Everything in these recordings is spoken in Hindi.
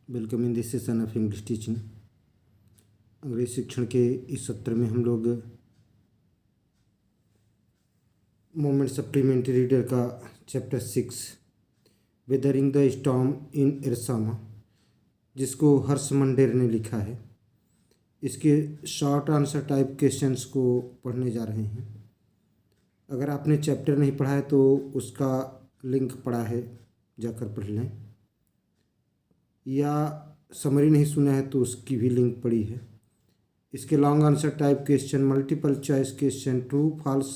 Welcome in this session of English teaching. अंग्रेजी शिक्षण के इस सत्र में हम लोग मोमेंट सप्लीमेंट्री रीडर का chapter 6 weathering the storm in Ersama, जिसको हर्ष मंडेर ने लिखा है, इसके शॉर्ट आंसर टाइप क्वेश्चंस को पढ़ने जा रहे हैं। अगर आपने चैप्टर नहीं पढ़ा है तो उसका लिंक पड़ा है, जाकर पढ़ लें, या समरी नहीं सुना है तो उसकी भी लिंक पड़ी है। इसके long answer type question, multiple choice question, true false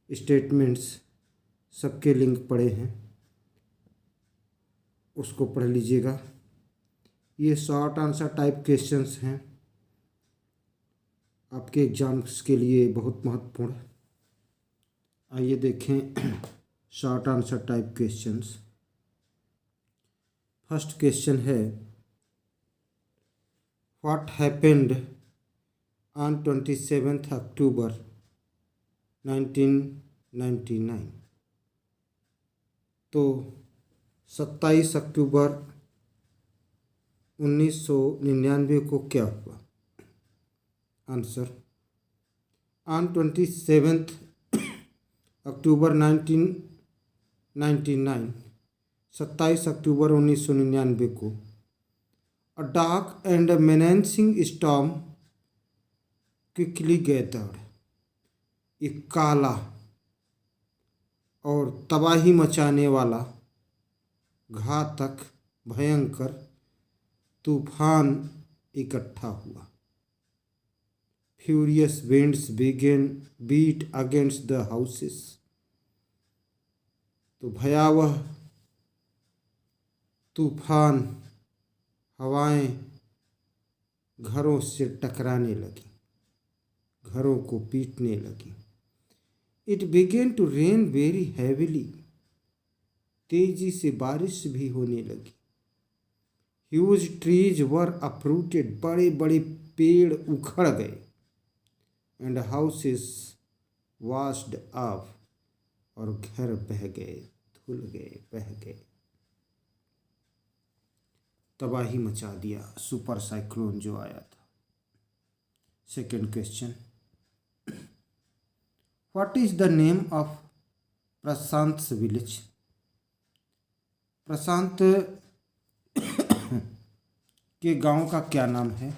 statements, सबके लिंक पड़े हैं, उसको पढ़ लीजिएगा। ये शॉर्ट आंसर टाइप क्वेश्चंस हैं, आपके एग्जाम्स के लिए बहुत महत्वपूर्ण। आइए देखें short answer type questions. First question है, व्हाट हैपेंड ऑन 27 अक्टूबर 1999। तो 27 अक्टूबर 1999 को क्या हुआ? आंसर, ऑन 27 अक्टूबर 1999, 27 अक्टूबर 1999 को a dark and menacing storm quickly gathered. एक काला और तबाही मचाने वाला घातक भयंकर तूफान इकट्ठा हुआ। Furious winds beat against the houses. तो भयावह तूफान हवाएं घरों से टकराने लगी, घरों को पीटने लगी। It began to rain very heavily. तेजी से बारिश भी होने लगी। Huge trees were uprooted. बड़े बड़े पेड़ उखड़ गए। And houses washed off. और घर बह गए, धुल गए, बह गए। तबाही मचा दिया सुपर साइक्लोन जो आया था। Second question, what is the name of Prashant village? Prashant के गांव का क्या नाम है?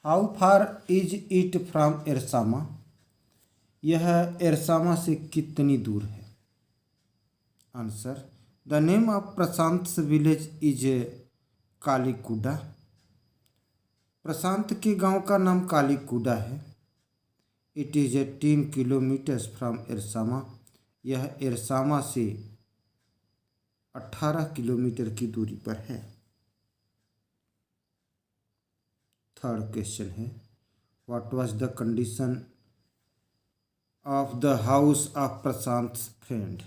How far is it from Ersama? यह एरसामा से कितनी दूर है? Answer, the name of Prashant village is Kalikuda. Prashant के गांव का नाम कालीकुडा है। It is 18 kilometres from Ersama. यह एरसामा से 18 किलोमीटर की दूरी पर है। थर्ड क्वेश्चन है, what was the condition of the house of Prashant friend?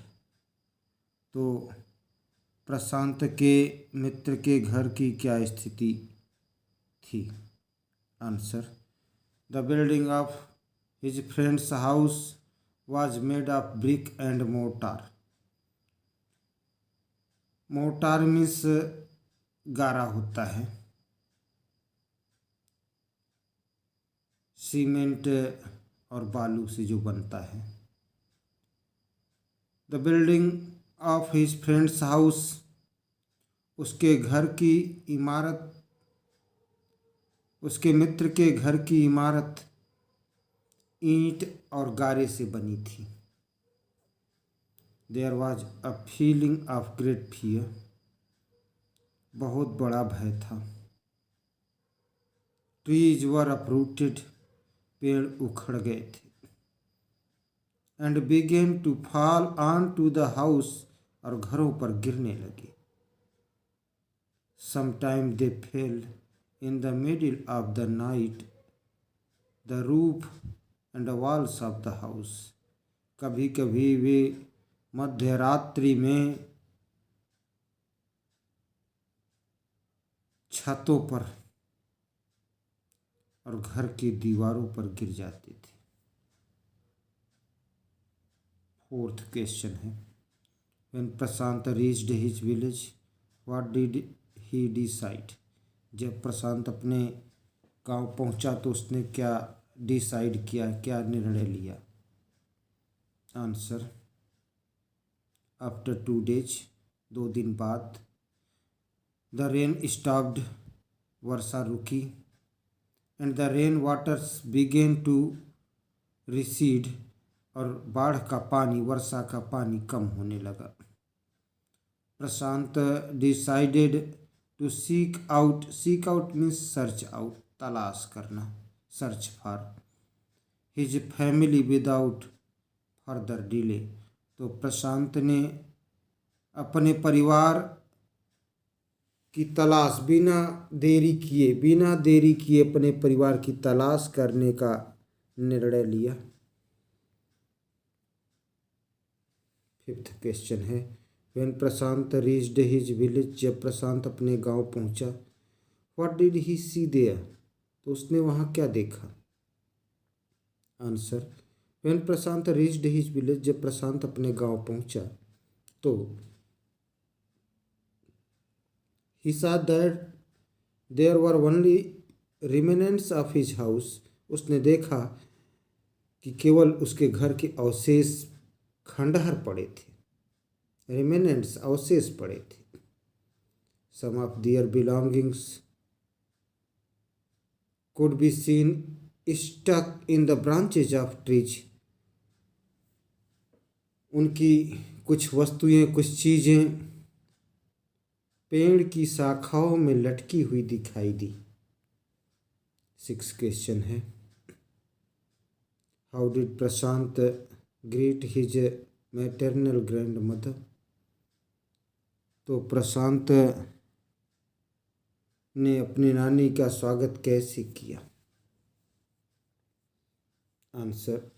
तो प्रशांत के मित्र के घर की क्या स्थिति थी? Answer, the building of his friends house was made of brick and mortar. Mortar means गारा होता है, सीमेंट और बालू से जो बनता है। The building of his friends house, उसके घर की इमारत, उसके मित्र के घर की इमारत ईंट और गारे से बनी थी। There was a feeling of great fear. बहुत बड़ा भय था। Trees were uprooted. पेड़ उखड़ गए थे। And began to fall on to the house, और घरों पर गिरने लगे। Sometime they fell in the middle of the night the roof and walls of the house. कभी कभी वे मध्य रात्रि में छतों पर और घर की दीवारों पर गिर जाते थे। फोर्थ क्वेश्चन है, when Prashant reached his village what did he decide? जब प्रशांत अपने गांव पहुंचा तो उसने क्या डिसाइड किया, क्या निर्णय लिया? आंसर, आफ्टर 2 days, 2 दिन बाद। द रेन स्टॉप्ड, वर्षा रुकी। And the rain waters began to recede, और बाढ़ का पानी, वर्षा का पानी कम होने लगा। Prashant decided to seek out means search out, तलाश करना, search for his family without further delay. तो प्रशांत ने अपने परिवार की तलाश बिना देरी किए अपने परिवार की तलाश करने का निर्णय लिया। 5th क्वेश्चन है, when Prashant reached his village, जब प्रशांत अपने गांव पहुंचा, what did he see there? तो उसने वहां क्या देखा? Answer, when Prashant reached his village, जब प्रशांत अपने गांव पहुंचा तो he saw that there were only remnants of his house, उसने देखा कि केवल उसके घर के अवशेष, खंडहर पड़े थे, रिमेनेंट्स, अवशेष पड़े थे। some of their belongings could be seen stuck in the branches of trees, उनकी कुछ वस्तुएं, कुछ चीजें पेड़ की शाखाओं में लटकी हुई दिखाई दी। 6th क्वेश्चन है, how did Prashant greet his maternal grand mother? तो प्रशांत ने अपनी नानी का स्वागत कैसे किया? आंसर,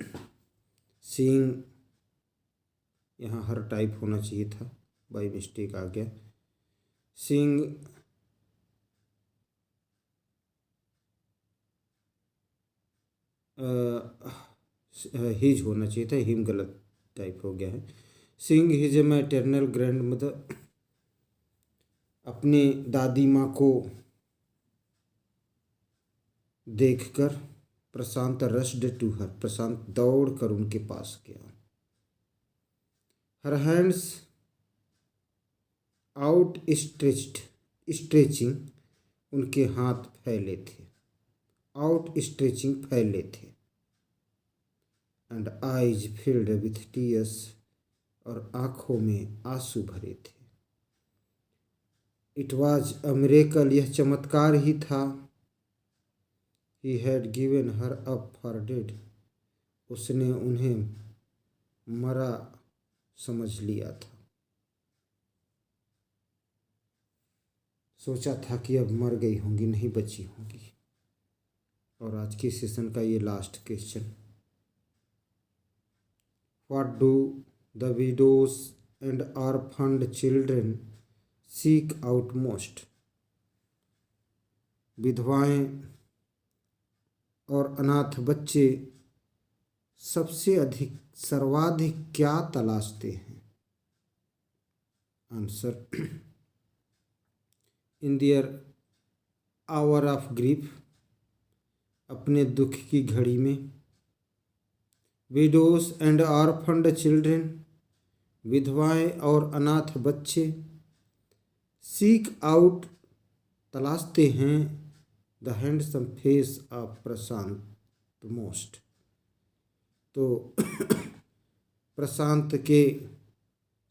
सीइंग, यहाँ हर टाइप होना चाहिए था, बाय मिस्टेक आ गया। सीइंग हिज होना चाहिए था, हिम गलत टाइप हो गया है। Seeing his maternal grand mother, अपनी दादी माँ को देखकर प्रशांत रश्ड टू हर, प्रशांत दौड़ कर उनके पास गया। हर हैंड्स आउट स्ट्रेचिंग, उनके हाथ फैले थे, आउट स्ट्रेचिंग, फैले थे। And eyes filled with tears, और आंखों में आंसू भरे थे। इट वॉज अ मिरेकल, यह चमत्कार ही था। He had given her up for dead, उसने उन्हें मरा समझ लिया था। सोचा था कि अब मर गई होंगी, नहीं बची होंगी। और आज के सेशन का ये last question, what do the widows and orphaned children seek out most? विधवाएं और अनाथ बच्चे सर्वाधिक क्या तलाशते हैं? Answer, in their hour of grief, अपने दुख की घड़ी में। विडोज एंड ऑर्फन्ड चिल्ड्रन, विधवाएं और अनाथ बच्चे। सीक आउट, तलाशते हैं, the handsome face of Prashant most, तो प्रशांत के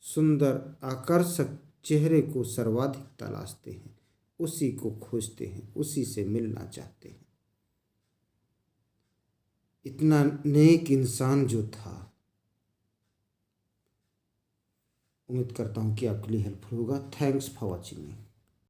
सुंदर आकर्षक चेहरे को सर्वाधिक तलाशते हैं, उसी को खोजते हैं, उसी से मिलना चाहते हैं। इतना नेक इंसान जो था। उम्मीद करता हूँ कि आपके लिए हेल्पफुल होगा। Thanks for watching me.